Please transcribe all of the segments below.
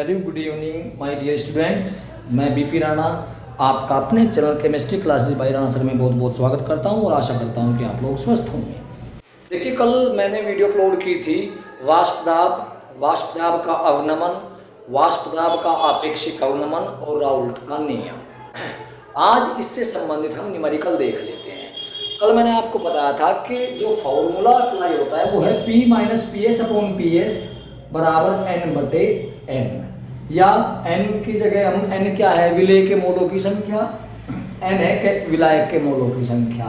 Very good evening my dear students. मैं BP Rana आपका अपने channel chemistry classes by Rana sir में बहुत बहुत स्वागत करता हूं और आशा करता हूं कि आप लोग स्वस्थ होंगे। देखिए, कल मैंने वीडियो अपलोड की थी वाष्प दाब का अवनमन, वाष्प दाब का आपेक्षिक अवनमन और राउल्ट का नियम। आज इससे संबंधित हम न्यूमेरिकल देख लेते हैं। कल मैंने आपको बताया था कि जो फॉर्मूला अप्लाई होता है वो है P minus P S upon P S बराबर n बटे n, या n की जगह हम n क्या है, विलेय के मोलों की संख्या, n है विलायक के मोलों की संख्या।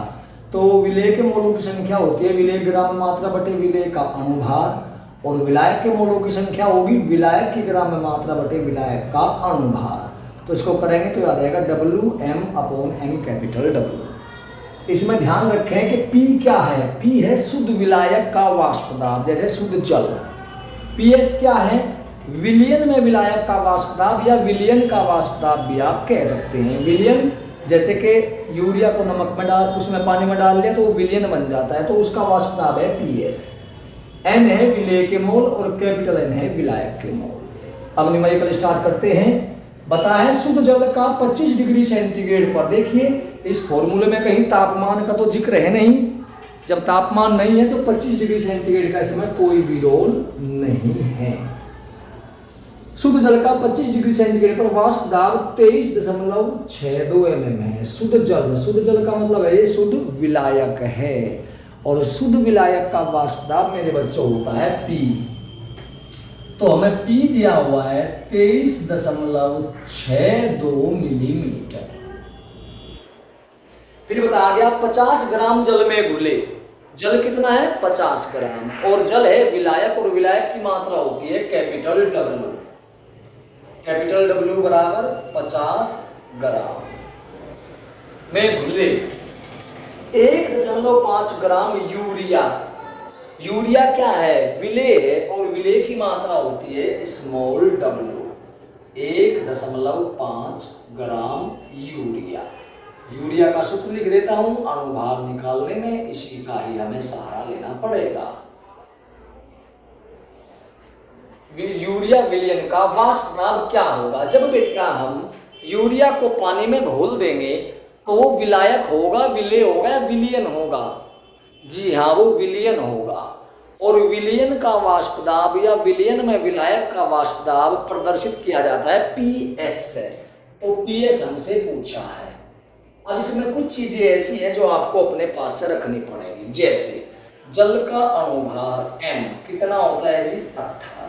तो विलेय के मोलों की संख्या होती है विलेय ग्राम मात्रा बटे विलेय का अणुभार, और विलायक के मोलों की संख्या होगी विलायक की ग्राम मात्रा बटे विलायक का अणुभार। तो इसको करेंगे तो याद आएगा Wm upon m capital W। इसमें ध्यान रखें कि P क्या है, P है शुद्ध विलायक का वाष्प दाब, जैसे शुद्ध जल। PS क्या है, विलयन में विलायक का वाष्प दाब या विलयन का वाष्प दाब भी आप कह सकते हैं। विलयन जैसे कि यूरिया को नमक में डाल उसमें पानी में डाल दिया तो वो विलयन बन जाता है, तो उसका वाष्प दाब है PS। N है विलेय के मोल और कैपिटल N है विलायक के मोल। अब न्यूमेरिकल स्टार्ट करते हैं। बताया है शुद्ध जल का 25 डिग्री सेंटीग्रेड पर। देखिए, इस फॉर्मूले में कहीं तापमान का तो जिक्र है नहीं। जब तापमान नहीं है तो 25 डिग्री सेंटीग्रेड का इसमें कोई भी रोल नहीं है। शुद्ध जल का 25 डिग्री सेंटीग्रेड पर वाष्प दाब 23.62 mm है। शुद्ध जल का मतलब है ये शुद्ध विलायक है, और शुद्ध विलायक का वाष्प दाब मेरे बच्चों होता है P। तो हमें P दिया हुआ है 23.62 मिलीमीटर। फिर बताया गया 50 ग्राम जल में घुले। जल कितना है, 50 ग्राम, और जल है विलायक, और विलायक की मात्रा होती है कैपिटल W। कैपिटल W बराबर 50 ग्राम में घुले 1.5 ग्राम यूरिया। यूरिया क्या है, विलेय है, और विलेय की मात्रा होती है small w। 1.5 gram urea. Urea का सूत्र लिख देता हूं, अणुभार निकालने में इसी का ही हमें सहारा लेना पड़ेगा। यूरिया विलयन का वाष्प दाब क्या होगा। जब बेटा हम यूरिया को पानी में घोल देंगे तो वो विलायक होगा, विलेय होगा या विलयन होगा। जी हाँ, वो विलयन होगा, और विलयन का वाष्प दाब या विलयन में विलायक का वाष्प दाब प्रदर्शित किया जाता है PS से। तो PS हमसे पूछा है। अब इसमें कुछ चीजें ऐसी हैं जो आपको अपने पास से रखनी पड़ेगी, जैसे जल का अणुभार M कितना होता है जी, 18।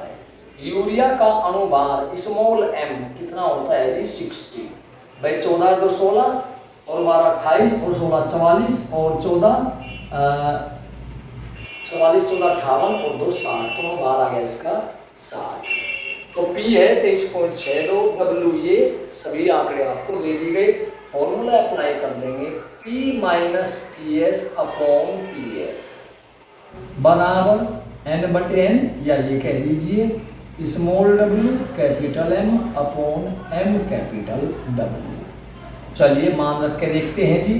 यूरिया का अणुभार स्मॉल m कितना होता है जी, 60। भाई 14 2 16 और 12 28 और 16 44 और 14 44 14 58 और 2 60, तो 12 गया इसका 60। तो P है 23.62, W ये सभी आंकड़े आपको दे दी गई। फॉर्मूला अप्लाई कर देंगे, P minus P S upon P S बराबर n बटे n, या ये कह दीजिए small w capital M upon M capital W। चलिए मान रख के देखते हैं जी।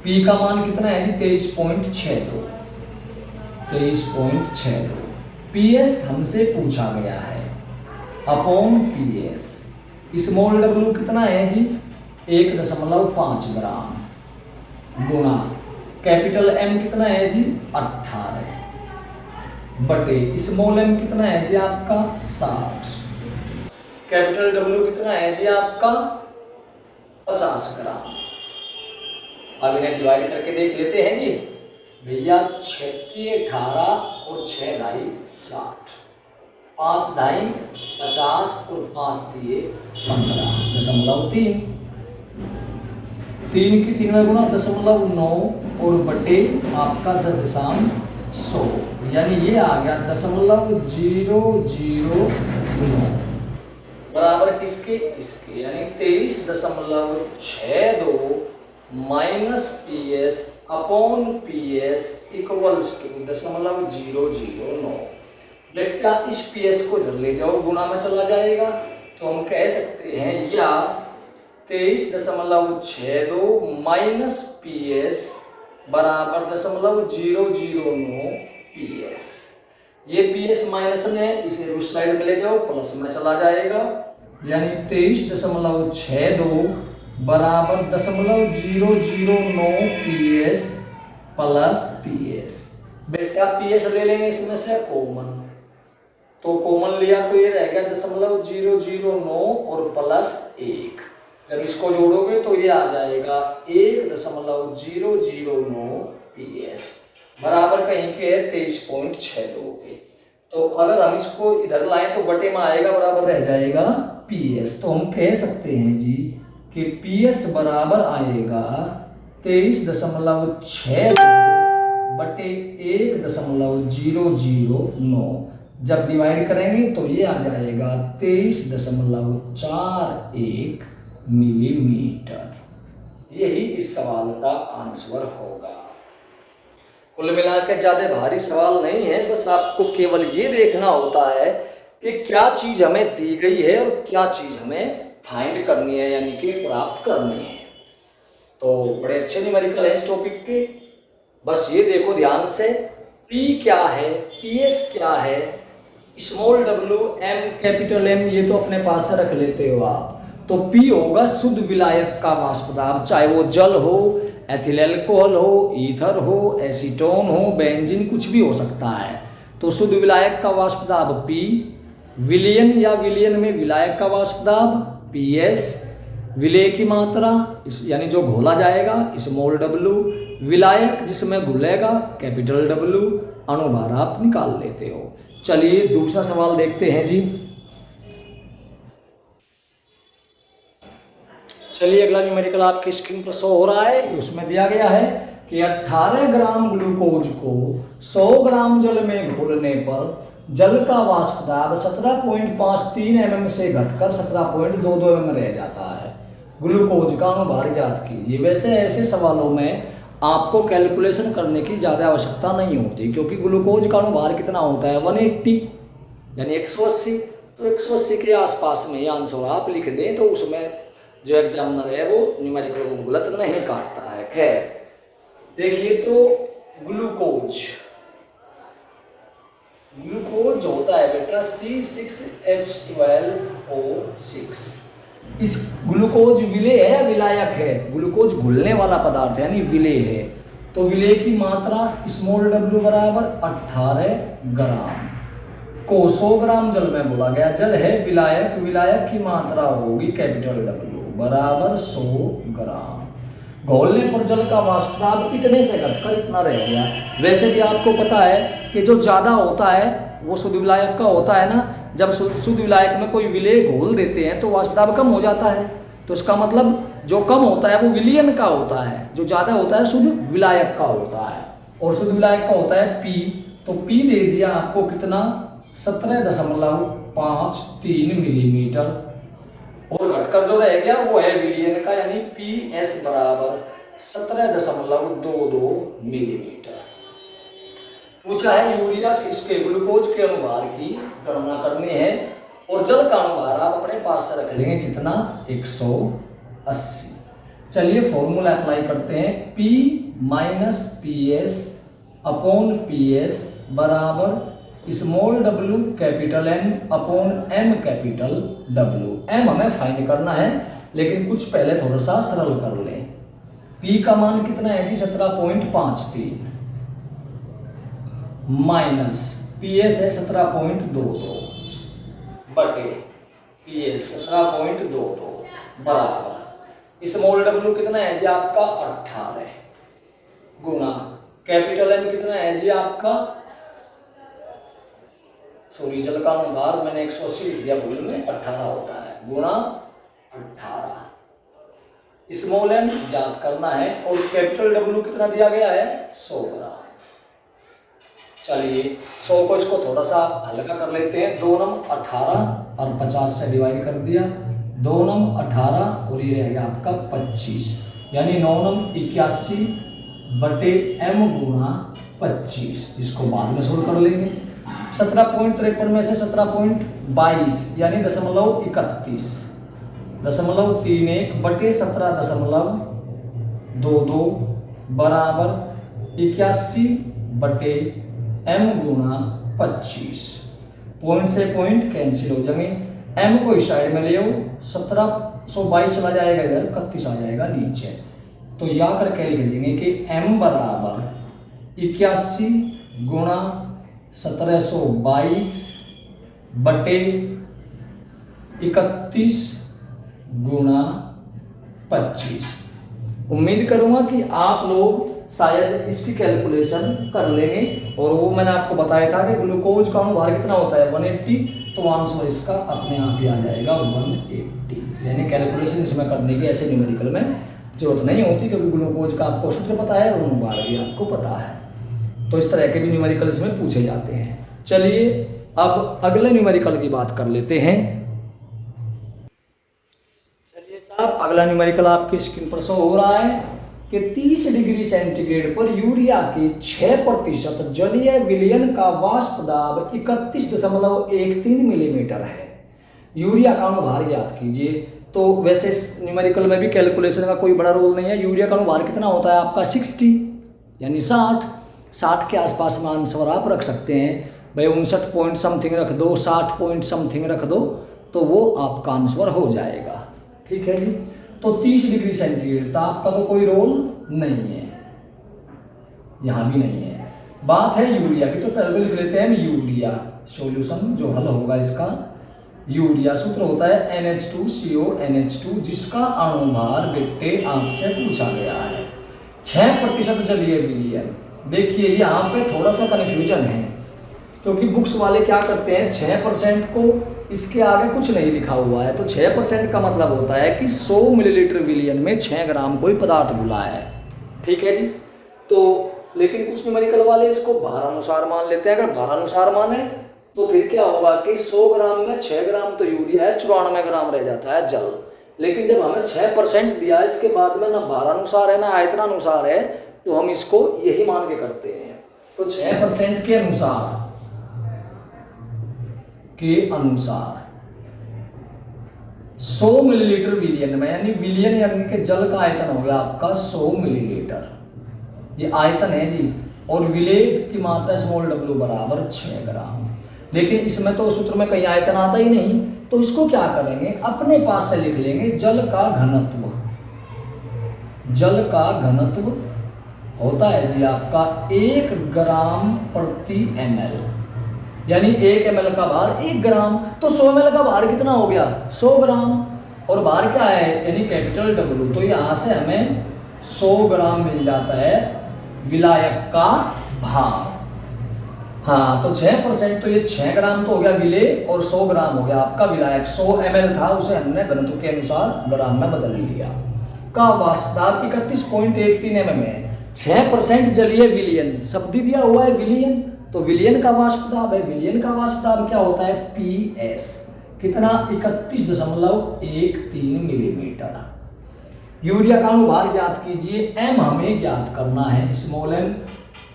P का मान कितना है जी, 23.62। 23.62 PS हमसे पूछा गया है अपॉन PS। स्मॉल w कितना है जी, 1.5 ग्राम गुणा कैपिटल M कितना है जी, 18 बटे स्मॉल m कितना है जी आपका 60। कैपिटल W कितना है जी आपका 50 ग्राम। अब इन्हें डिवाइड करके देख लेते हैं जी। भैया 36 18 और 6 दाई 60, 5 दाई 50 और 5 दिए 15.3। 3 की 3 में गुणा 0.9 और बटे आपका 10.100, यानी ये आ गया 0.009 बराबर किसके, इसके, यानी 23.62 minus PS upon PS equals to 0.009। बेटा इस PS को इधर ले जाओ, गुणा में चला जाएगा, तो हम कह सकते हैं या 23.62 माइनस PS बराबर 0.009 PS। ये PS माइनस में, इसे उस साइड में ले जाओ, प्लस में चला जाएगा, यानी 23.62 बराबर 0.009 PS प्लस PS। बेटा PS ले लेंगे इसमें से कॉमन, तो कॉमन लिया तो ये रहेगा 0.009 और प्लस 1। जब इसको जोड़ोगे तो ये आ जाएगा 1.009 PS बराबर कहीं के 23.62 के। तो अगर हम इसको इधर लाएं तो बटे में आएगा, बराबर रह जाएगा PS। तो हम कह सकते हैं जी कि PS बराबर आएगा 23.62 बटे 1.009। जब डिवाइड करेंगे तो ये आ जाएगा 23.41 मिलीमीटर। यही इस सवाल का आंसर होगा। कुल मिलाकर ज्यादा भारी सवाल नहीं है, बस आपको केवल ये देखना होता है कि क्या चीज हमें दी गई है और क्या चीज हमें फाइंड करनी है, यानी कि प्राप्त करनी है। तो बड़े अच्छे न्यूमेरिकल है इस टॉपिक के। बस ये देखो ध्यान से, P क्या है, PS क्या है, small w, M, capital M, ये तो अपने पास से रख लेते हो आप। तो P होगा शुद्ध विलायक का वाष्प दाब, चाहे वो जल हो, एथिल अल्कोहल हो, ईथर हो, एसीटोन हो, बेंजीन, कुछ भी हो सकता है। तो शुद्ध विलायक का वाष्प दाब P, विलयन या विलयन में विलायक का वाष्प दाब PS, विलेय की मात्रा यानी जो घोला जाएगा स्मॉल w, विलायक जिसमें घुलेगा कैपिटल W, अणुभार आप निकाल लेते हो। चलिए दूसरा सवाल देखते हैं जी। चलिए अगला न्यूमेरिकल आपकी स्क्रीन पर शो हो रहा है। उसमें दिया गया है कि 18 ग्राम ग्लूकोज को 100 ग्राम जल में घोलने पर जल का वाष्प दाब 17.53 mm से घटकर 17.22 mm रह जाता है। ग्लूकोज का अणुभार ज्ञात कीजिए। वैसे ऐसे सवालों में आपको कैलकुलेशन करने की ज़्यादा आवश्यकता नहीं होती, क्योंकि ग्लूकोज का अणुभार कितना होता है 180 यानी 180। तो 180 के आसपास में ये आंसर आप लिख दें तो उसमें जो एग्जामिनर है वो न्यूमेरिकल को गलत नहीं काटता है। खैर देखिए, तो ग्लूकोज होता है बेटा C6H12O6। इस ग्लूकोज विलेय है या विलायक है? ग्लूकोज घुलने वाला पदार्थ है यानी विलेय है। तो विलेय की मात्रा स्मॉल w बराबर 18 ग्राम को 100 ग्राम जल में घोला गया। जल है विलायक, विलायक की मात्रा होगी कैपिटल W बराबर 100 ग्राम। घोलने पर जल का वाष्प दाब इतने से घटकर इतना रह गया। वैसे भी आपको पता है कि जो ज़्यादा होता है वो शुद्ध विलायक का होता है ना। जब शुद्ध विलायक में कोई विलेय घोल देते हैं तो वाष्प दाब कम हो जाता है। तो इसका मतलब जो कम होता है वो विलयन का होता है, जो ज़्यादा होता है शुद्ध विलायक का होता है। और शुद्ध विलायक का होता है P। तो P दे दिया आपको कितना 17.53 मिलीमीटर। और घटकर जो रह गया वो है विलयन का, यानी PS बराबर 17.22 मिलीमीटर। पूछा है यूरिया इसके ग्लूकोज के अणुभार की गणना करनी है और जल का अणुभार आप अपने पास से रख लेंगे कितना 180। चलिए फॉर्मूला अप्लाई करते हैं। P minus PS upon PS बराबर small w capital M upon M capital W। M हमें फाइंड करना है, लेकिन कुछ पहले थोड़ा सा सरल कर लें। P का मान कितना है कि 17.53 माइनस PS है 17.22 बटे PS 17.22 बराबर स्मॉल w कितना है जी आपका 18 गुना कैपिटल M कितना है जी आपका, सॉरी जल का अणुभार मैंने 180 लिख दिया भूल में, 18 होता है गुना 18। स्मॉल m याद करना है और कैपिटल W कितना दिया गया है 100 ग्राम। चलिए 100 को इसको थोड़ा सा हल्का कर लेते हैं। 2 नम 18 और 50 से डिवाइड कर दिया, 2 नम 18 और ये रह गया आपका 25 यानी 9 नम 81 बटे M गुना 25। इसको बाद में सोल्व कर लेंगे। 17.53 में से 17.22 यानी 0.31 0.31 बटे 17.22 बराबर 81 बटे M गुना 25। पॉइंट से पॉइंट कैंसिल हो जाएंगे। m को इस साइड में ले आओ, 1722 चला जाएगा इधर, 31 आ जाएगा नीचे। तो या करके लिख देंगे कि m बराबर 81 गुणा 1722 बटे 31 गुणा 25। उम्मीद करूंगा कि आप लोग शायद इसकी कैलकुलेशन कर लेंगे। और वो मैंने आपको बताया था कि ग्लूकोज का अनुभार कितना होता है 180, तो आंसर इसका अपने आप ही आ जाएगा 180। यानी कैलकुलेशन इसमें करने की ऐसे न्यूमेरिकल में जरूरत नहीं होती, क्योंकि ग्लूकोज का आपको सूत्र पता है और अनुभार भी आपको पता है। तो इस तरह के भी न्यूमेरिकल इसमें पूछे जाते हैं। चलिए अब अगले न्यूमेरिकल की बात कर लेते हैं। चलिए साहब, अगला न्यूमेरिकल आपकी स्क्रीन पर शो हो रहा है कि 30 डिग्री सेंटीग्रेड पर यूरिया के 6% जलीय विलयन का वाष्प दाब 31.13 मिलीमीटर है। यूरिया का अनुभार ज्ञात कीजिए। तो वैसे न्यूमेरिकल में भी कैलकुलेशन का कोई बड़ा रोल नहीं है। यूरिया का अनुभार कितना होता है आपका 60, यानी 60 के आसपास में आंसर आप रख सकते हैं भाई। 59 पॉइंट समथिंग रख दो, 60 पॉइंट समथिंग रख दो, तो वो आपका आंसर हो जाएगा। ठीक है जी। तो 30 डिग्री सेंटीग्रेड ताप का तो कोई रोल नहीं है, यहां भी नहीं है। बात है यूरिया की, तो पहले तो लिख लेते हैं हम यूरिया। सॉल्यूशन जो हल होगा इसका, यूरिया सूत्र होता है NH2CO NH2, जिसका अनुभार बेटे आपसे पूछा गया है 6% जलीय विलयन। देखिए यहाँ पे थोड़ा सा कन्फ्यूजन है, क्योंकि बुक्स वाले क्या करते हैं 6% को इसके आगे कुछ नहीं लिखा हुआ है। तो 6% का मतलब होता है कि 100 मिलीलीटर विलयन में 6 ग्राम कोई पदार्थ घुला है। ठीक है जी। तो लेकिन कुछ न्यूमेरिकल वाले इसको भार अनुसार मान लेते हैं। अगर भार अनुसार माने तो फिर क्या होगा कि 100 ग्राम में 6 ग्राम तो यूरिया है, 94 ग्राम रह जाता है जल। लेकिन जब हमें 6% दिया, इसके बाद में ना भार अनुसार है ना आयतन अनुसार है, तो हम इसको यही मान के करते हैं। तो 6% के अनुसार 100 मिलीलीटर विलयन में, यानी विलयन यानी कि जल का आयतन हो गया आपका 100 मिलीलीटर, ये आयतन है जी। और विलेट की मात्रा स्मॉल w बराबर 6 ग्राम। लेकिन इसमें तो सूत्र में कहीं आयतन आता ही नहीं, तो इसको क्या करेंगे अपने पास से लिख लेंगे जल का घनत्व। जल का घनत्व होता है जी आपका 1 ग्राम प्रति ml, यानी 1 ml का भार 1 ग्राम। तो 100 ml का भार कितना हो गया 100 ग्राम, और भार क्या है यानी कैपिटल W। तो यहाँ से हमें 100 ग्राम मिल जाता है विलायक का भार। हाँ, तो 6% तो ये 6 ग्राम तो हो गया विलेय, और 100 ग्राम हो गया आपका विलायक। 100 ml था, उसे हमने घनत्व के अनुसार ग्राम में बदल लिया। का वाष्प दाब 31.13 mm है। 6% जलीय विलयन, शब्द दिया हुआ है विलयन, तो विलयन का वाष्प दाब है। विलयन का वाष्प दाब क्या होता है PS, कितना 31.13 मिलीमीटर। यूरिया का अनुभार ज्ञात कीजिए। m हमें ज्ञात करना है, स्मॉल m।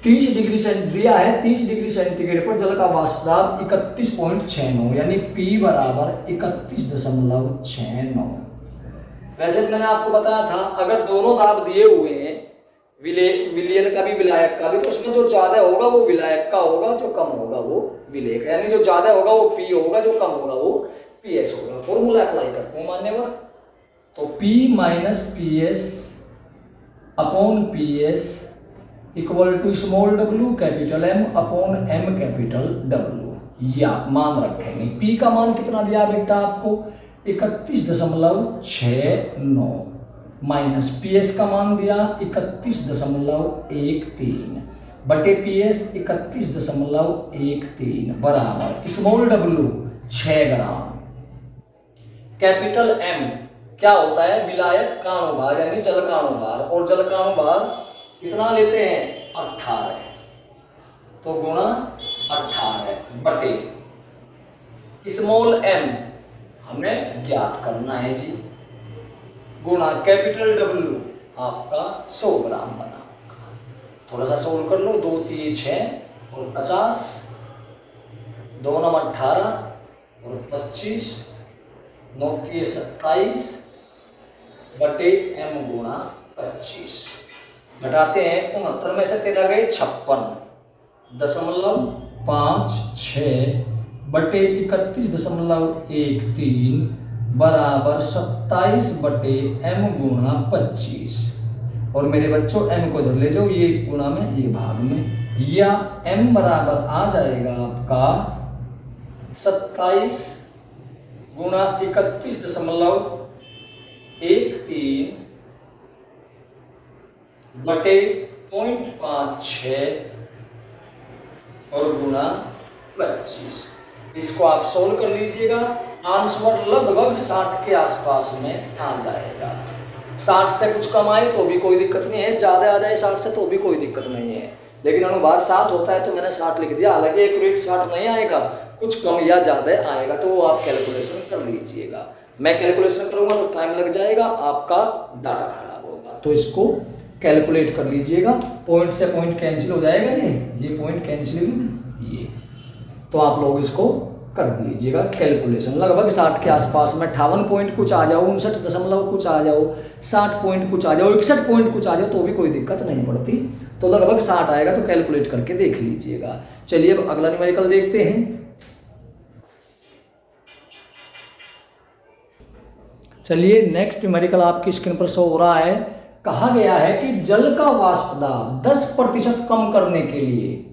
30 डिग्री दिया है, 30 डिग्री सेंटीग्रेड पर जल का वाष्प दाब 31.69, यानी P बराबर 31.69। वैसे मैंने आपको बताया था अगर दोनों दाब दिए हुए हैं, विलयन का भी विलायक का भी, तो उसमें जो ज्यादा होगा वो विलायक का होगा, जो कम होगा वो विलेय का। यानी जो ज्यादा होगा वो P होगा, जो कम होगा वो PS होगा। फॉर्मूला अप्लाई करते हैं मान्यवर। तो P minus PS upon PS equal to small w capital M upon M capital W। या मान रखेंगे P का मान कितना दिया बेटा आपको 31.69 माइनस PS का मान दिया 31.13 बटे PS 31.13 बराबर स्मॉल w 6 ग्राम, कैपिटल M क्या होता है विलायक का अनुभार यानी जल का अनुभार, और जल का अनुभार कितना लेते हैं 18, तो गुणा 18 बटे स्मॉल m हमें ज्ञात करना है जी, गुणा कैपिटल W आपका 100 ग्राम बना। थोड़ा सा सोल्व कर लो, 2 3 6 और 50, 2 9 18 और 25, 9 3 27 बटे m गुणा 25। घटाते हैं 69 में से 13 गए 56.5 31.13 बराबर 27/m×25। और मेरे बच्चों m को इधर ले जाओ, ये गुणा में ये भाग में, या m बराबर आ जाएगा आपका 27 गुणा 31.13 बटे 0.56 और गुणा 25। इसको आप सोल्व कर लीजिएगा, आंसर लगभग 60 के आसपास में आ जाएगा। 60 से कुछ कम आए तो भी कोई दिक्कत नहीं है, ज़्यादा आ जाए 60 से तो भी कोई दिक्कत नहीं है, लेकिन अनुभाग 7 होता है तो मैंने 60 लिख दिया। हालांकि एक्यूरेट 60 नहीं आएगा, कुछ कम या ज़्यादा आएगा, तो वो आप कैलकुलेशन कर लीजिएगा। मैं कैलकुलेशन करूँगा तो टाइम लग जाएगा, आपका डाटा खराब होगा, तो इसको कैलकुलेट कर लीजिएगा। पॉइंट से पॉइंट कैंसिल हो जाएगा, ये पॉइंट कैंसिल, ये तो आप लोग इसको कर लीजिएगा कैलकुलेशन। लगभग 60 के आसपास में 58 पॉइंट कुछ आ जाओ, 59 दशमलव कुछ आ जाओ, 60 पॉइंट कुछ आ जाओ, 61 पॉइंट कुछ आ जाओ तो भी कोई दिक्कत नहीं पड़ती। तो लगभग 60 आएगा तो कैलकुलेट करके देख लीजिएगा। चलिए अब अगला न्यूमेरिकल देखते हैं। चलिए नेक्स्ट न्यूमेरिकल आपकी स्क्रीन पर शो हो रहा है। कहा गया है कि जल का वाष्प दाब 10% कम करने के लिए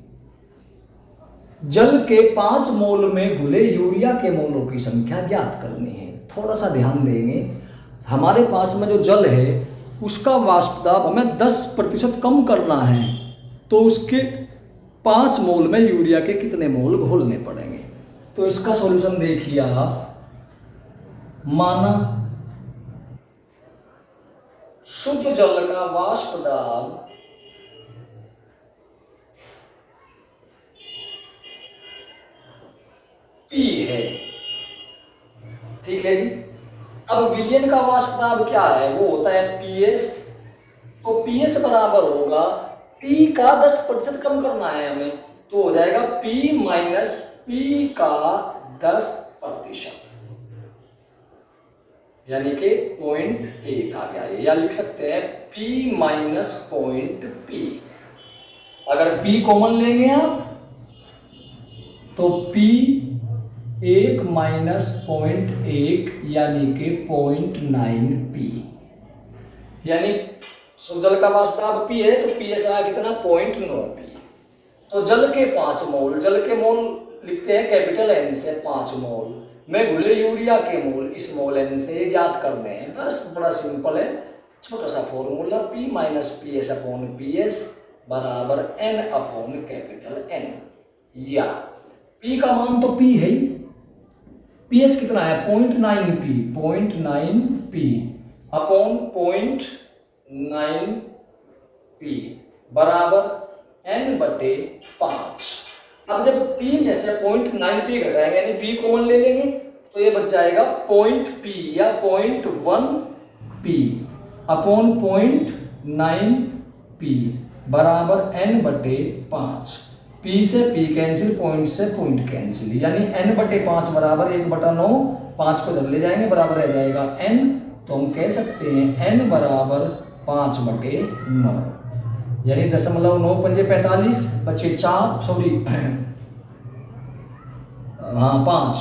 जल के 5 मोल में घुले यूरिया के मोलों की संख्या ज्ञात करनी है। थोड़ा सा ध्यान देंगे, हमारे पास में जो जल है उसका वाष्प दाब हमें 10% कम करना है, तो उसके 5 मोल में यूरिया के कितने मोल घोलने पड़ेंगे। तो इसका सॉल्यूशन देखिए आप। माना शुद्ध जल का वाष्प दाब P है, ठीक है जी। अब विलयन का वाष्प दाब क्या है, वो होता है PS। तो PS बराबर होगा P का 10% कम करना है हमें, तो हो जाएगा P माइनस P का 10%, यानी कि 0.1 आ गया ये, या लिख सकते हैं P माइनस पॉइंट P। अगर P कॉमन लेंगे आप तो P 1 माइनस 0.1 यानी कि 0.9 P, यानी जल का वाष्प दाब P है तो PS आया कितना 0.9 P। तो जल के 5 मोल, जल के मोल लिखते हैं कैपिटल N से 5 मोल में घुले यूरिया के मोल स्मॉल n से ज्ञात कर दें। बस बड़ा सिंपल है, छोटा सा formula P minus PS upon PS बराबर N अपॉन कैपिटल N, या P का मान तो P है ही, PS कितना है 0.9 P, 0.9 P अपॉन 0.9 P बराबर N बटे 5। अब जब P में से 0.9 P घटाएंगे यानी P कॉमन ले लेंगे तो ये बच जाएगा 0.P या 0.1 P अपॉन 0.9 P बराबर N बटे 5। P से P कैंसिल, पॉइंट से पॉइंट कैंसिल, यानी N बटे 5 बराबर 1/9, 5 को इधर ले जाएंगे बराबर रह जाएगा N। तो हम कह सकते हैं N बराबर 5/9, यानी 0.9×5 बचे 4, सॉरी हाँ 5,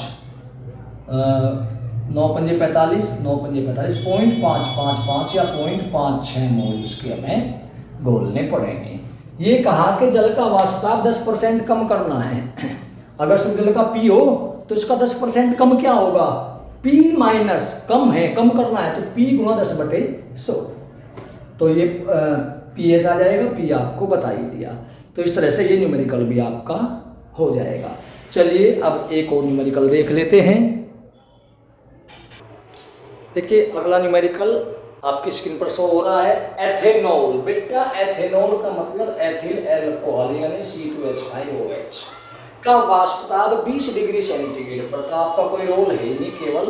9×5 0.555 या 0.56 मोल उसके हमें घोलने पड़ेंगे। ये कहा कि जल का वाष्प दाब 10% कम करना है। अगर शुद्ध जल का P हो तो इसका 10% कम क्या होगा, P माइनस, कम है, कम करना है तो P गुणा 10/100। तो ये PS आ जाएगा, P आपको बता ही दिया। तो इस तरह से ये न्यूमेरिकल भी आपका हो जाएगा। चलिए अब एक और न्यूमेरिकल देख लेते हैं। देखिए अगला न्यूमेरिकल आपकी स्क्रीन पर शो हो रहा है। एथेनॉल, बेटा एथेनॉल का मतलब एथिल एल्कोहल यानी C2H5OH का वाष्प दाब 20 डिग्री सेंटीग्रेड पर, तो आपका कोई रोल है नहीं, केवल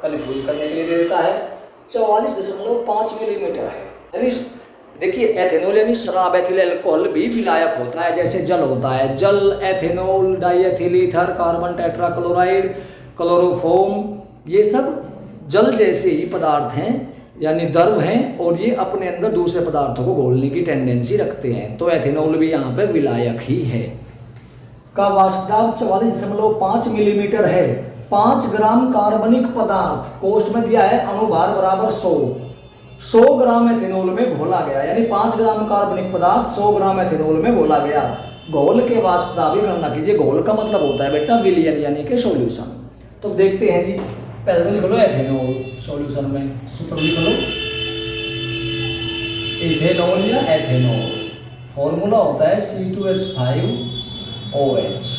कंफ्यूज करने के लिए दे देता है। 44.5 मिलीमीटर है। यानी देखिए एथेनॉल यानी शराब, एथिल एल्कोहल भी विलायक होता है, जैसे जल होता है। जल, ethanol, diethyl ether, carbon tetrachloride, chloroform, ये सब जल जैसे ही पदार्थ हैं, यानी द्रव हैं, और ये अपने अंदर दूसरे पदार्थों को घोलने की टेंडेंसी रखते हैं। तो एथेनॉल भी यहाँ पर विलायक ही है। का वाष्प दाब 44.5 मिलीमीटर है। 5 ग्राम कार्बनिक पदार्थ कोष्ठ में दिया है अणुभार बराबर 100 ग्राम एथेनॉल में घोला गया, यानी 5 ग्राम कार्बनिक पदार्थ 100 ग्राम एथेनॉल में घोला गया। घोल के वाष्प दाब की गणना कीजिए। घोल का मतलब होता है बेटा विलयन यानी कि सॉल्यूशन। तो देखते हैं जी, पहले तो लिख लो एथेनॉल, सॉल्यूशन में सूत्र लिख लो इथेनॉल या एथेनॉल, फॉर्मूला होता है C2H5OH।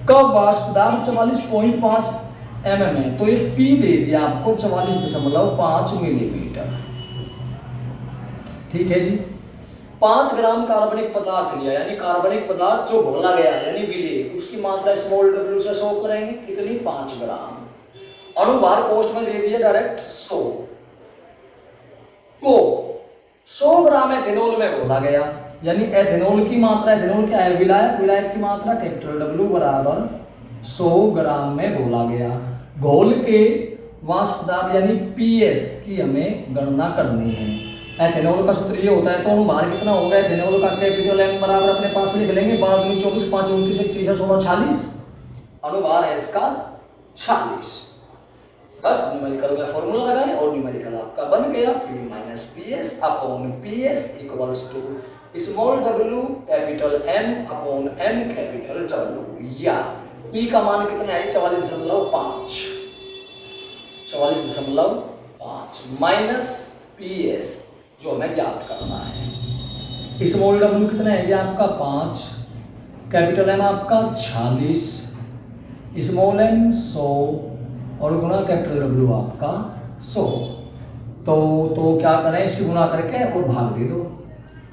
कब वाष्प दाब 44.5 mm है, तो ये P दे दिया आपको 44.5 मिलीमीटर। ठीक है जी। 5 ग्राम कार्बनिक पदार्थ लिया, यानी कार्बनिक पदार्थ जो घोला गया यानी विलय, उसकी मात्रा स्मॉल w से शो करेंगे कितनी, 5 ग्राम। अणुभार कोष्ठ में दे दिया डायरेक्ट 100 को 100 ग्राम एथेनॉल में घोला गया, यानी एथेनॉल की मात्रा, एथेनॉल क्या है, विलायक, विलायक की मात्रा कैपिटल W बराबर 100 ग्राम में घोला गया। घोल के वाष्प दाब यानी PS की हमें गणना करनी है। एथेनॉल का सूत्र ये होता है, तो अणुभार कितना होगा, एथेनॉल का कैपिटल M बराबर अपने पास लिख लेंगे 12 दूनी 24, 5 29 31 16 40, अणुभार है इसका 40। बस न्यूमेरिकल में फॉर्मूला लगाएं और न्यूमेरिकल आपका बन गया P minus PS upon PS equals to small w capital M upon M capital W, या P का मान कितना है 44.5 माइनस PS जो हमें ज्ञात करना है। स्मॉल w कितना है जी आपका 5, कैपिटल M आपका 40, स्मॉल m 100 और गुना कैपिटल W आपका 100। तो क्या करें, इसकी गुना करके और भाग दे दो।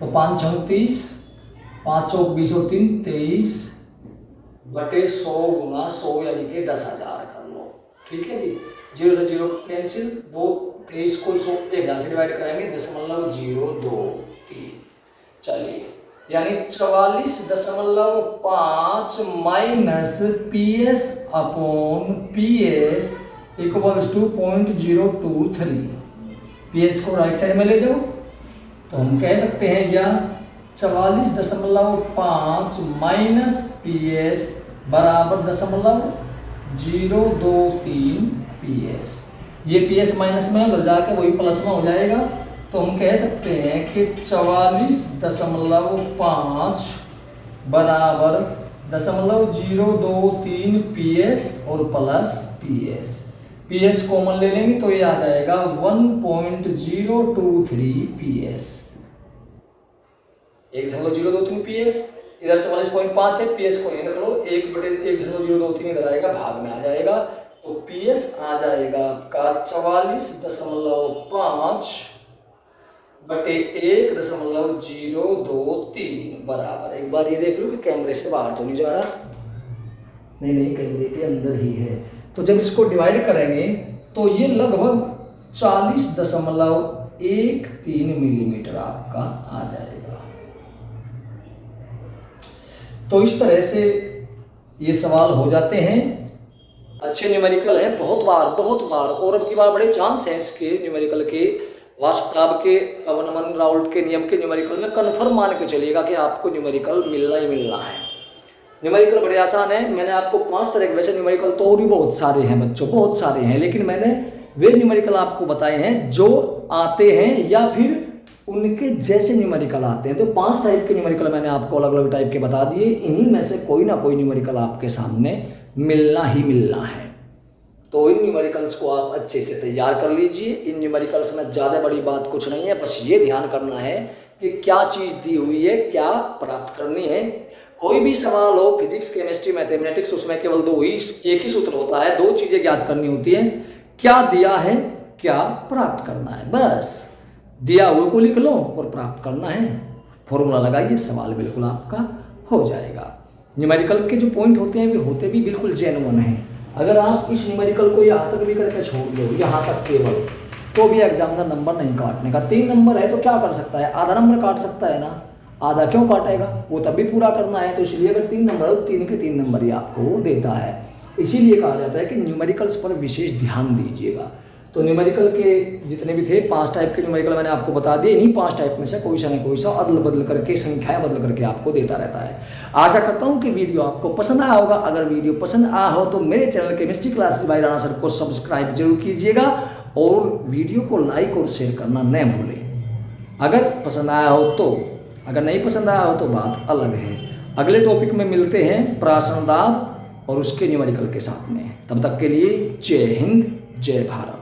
तो 5 6 30, 5 चौक 20 और 3 23 बटे 100 गुना 100 यानी कि 10,000 कर लो। ठीक है जी। 0 से 0 कैंसिल, 2 23 को 100 1000 से डिवाइड करेंगे 0.023। चलिए, यानी 44.5 minus PS upon PS equals to 0.023। PS को राइट साइड में ले जाओ तो हम कह सकते हैं या 44.5 माइनस PS बराबर 0.023 PS। ये PS माइनस में उधर जाके वही प्लस में हो जाएगा, तो हम कह सकते हैं कि 44.5 बराबर 0.023 PS और प्लस PS। PS कॉमन ले लेंगे तो ये आ जाएगा 1.023 PS। 1.023 PS, इधर 44.5 है, PS को यहीं रख लो, 1/1.023 इधर आएगा, भाग में आ जाएगा, तो PS आ जाएगा आपका 44.5 बटे 1.023 बराबर। एक बार ये देख लो कि कैमरे से बाहर तो नहीं जा रहा, नहीं कैमरे के अंदर ही है। तो जब इसको डिवाइड करेंगे तो ये लगभग 40.13 मिलीमीटर आपका आ जाएगा। तो इस तरह से ये सवाल हो जाते हैं। अच्छे न्यूमेरिकल है, बहुत बार और अब की बार बड़े चांस हैं इसके न्यूमेरिकल के, वाष्प दाब के, अवन राउल्ट के नियम के न्यूमेरिकल में कन्फर्म मान के चलिएगा कि आपको न्यूमेरिकल मिलना ही मिलना है। न्यूमेरिकल बड़े आसान है। मैंने आपको 5 तरह के, वैसे न्यूमेरिकल तो और भी बहुत सारे हैं बच्चों, बहुत सारे हैं, लेकिन मैंने वे न्यूमेरिकल आपको बताए हैं जो आते हैं या फिर उनके जैसे न्यूमेरिकल आते हैं। तो 5 टाइप के न्यूमेरिकल मैंने आपको अलग अलग टाइप के बता दिए। इन्हीं में से कोई ना कोई न्यूमेरिकल आपके सामने मिलना ही मिलना है। तो इन न्यूमेरिकल्स को आप अच्छे से तैयार कर लीजिए। इन न्यूमेरिकल्स में ज़्यादा बड़ी बात कुछ नहीं है, बस ये ध्यान करना है कि क्या चीज़ दी हुई है, क्या प्राप्त करनी है। कोई भी सवाल हो, फिजिक्स, केमिस्ट्री, मैथमेटिक्स, उसमें केवल एक ही सूत्र होता है, 2 चीज़ें ज्ञात करनी होती हैं, क्या दिया है, क्या प्राप्त करना है। बस दिया हुए को लिख लो और प्राप्त करना है, फॉर्मूला लगाइए, सवाल बिल्कुल आपका हो जाएगा। न्यूमेरिकल के जो पॉइंट होते हैं वे होते भी बिल्कुल जेन्युइन हैं। अगर आप इस न्यूमेरिकल को यहाँ तक भी करके छोड़ दो, यहाँ तक केवल, तो भी एग्जामिनर नंबर नहीं काटने का। 3 नंबर है तो क्या कर सकता है, आधा नंबर काट सकता है ना, आधा क्यों काटेगा, वो तब भी पूरा करना है। तो इसलिए अगर 3 नंबर हो, 3 के 3 नंबर ही आपको देता है। इसीलिए कहा जाता है कि न्यूमेरिकल्स पर विशेष ध्यान दीजिएगा। तो न्यूमेरिकल के जितने भी थे 5 टाइप के न्यूमेरिकल मैंने आपको बता दिए। इन्हीं 5 टाइप में से कोई सा न कोई सा अदल बदल करके संख्याएं बदल करके आपको देता रहता है। आशा करता हूं कि वीडियो आपको पसंद आया होगा। अगर वीडियो पसंद आया हो तो मेरे channel chemistry classes by Rana sir को सब्सक्राइब जरूर कीजिएगा और वीडियो को लाइक और शेयर करना न भूलें। अगर पसंद आया हो तो, अगर नहीं पसंद आया हो तो बात अलग है। अगले टॉपिक में मिलते हैं प्राशन दाब और उसके न्यूमेरिकल के साथ में। तब तक के लिए जय हिंद, जय भारत।